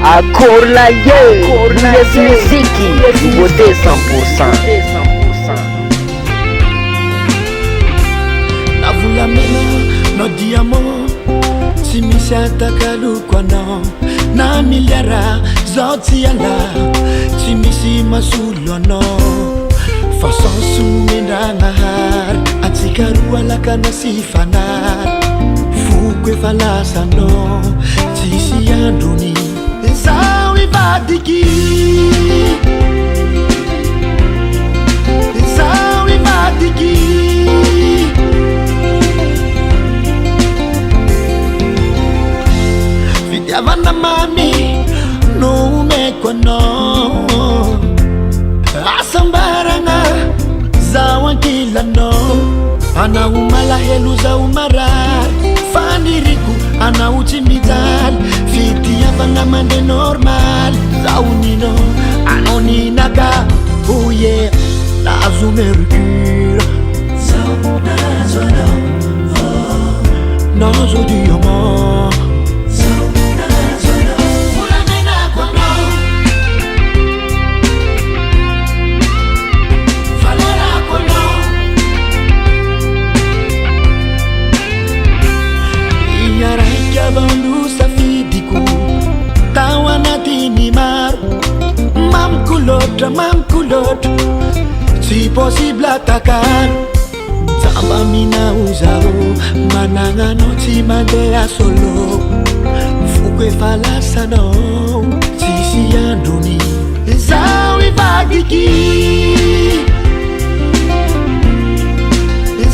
Akorlaye, Gasy Muziki, nouveauté 100%. Navulamena no diamant, si misy atakaloko anao na miliara zao tsy ala, tsy misy masolo anao fa sanso mendragnahary atsika roa lakana sy fanary foko efa lasanao tsisy androny zao ivadiky zao ivadiky fitiavana mami no omeko anao asambarana zao ankilanao anao malahelo zao marary faniriko anao tsy mijaly fitiavana mande normal zao nino anao ninaka oh yeah NAHAZO MERCURE zao nazo anao nazo diamant zao nazo anao volamena kwanao valera kwanao iaraika bandu safidiko tao anatiny maro mamkulotra tsy possible atakano tsamba minao zao managnanao tsy mandeha solo foko efa lasanao tsisy androny zao ivadiky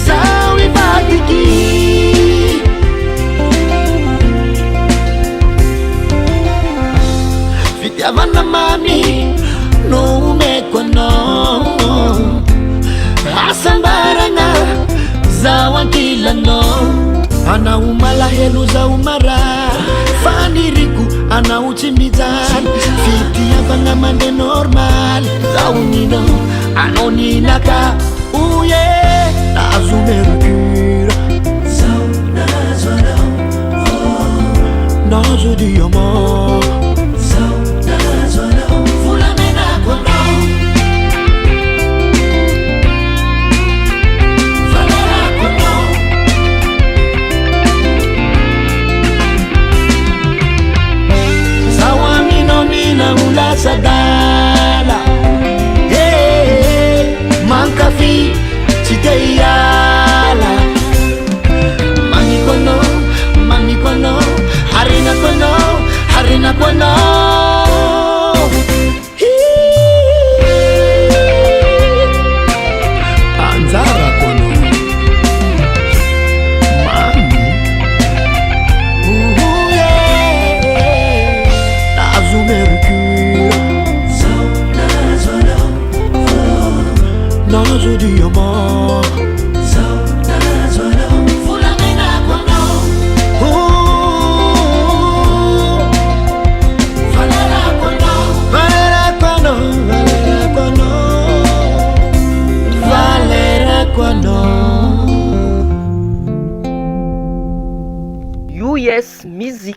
zao ivadiky fitiavana mami no omeko anao asambarana zao ankilanao anao malahelo zao marary faniriko anao tsy mijaly fitiavana mande normal zao nino anao ninaka oh yeah NAHAZO MERCURE zao nazo anao nazo diamant zao nazo anao volamena kwanao valera kwanao zao aminao nina ulasadala mankafi tsy te hiala maniko anao harenako anao anjarako anao mami NAHAZO MERCURE zao nazo anao nazo diamant zao nazo anao volamena kwanao valera kwanao valera kwanao US Music.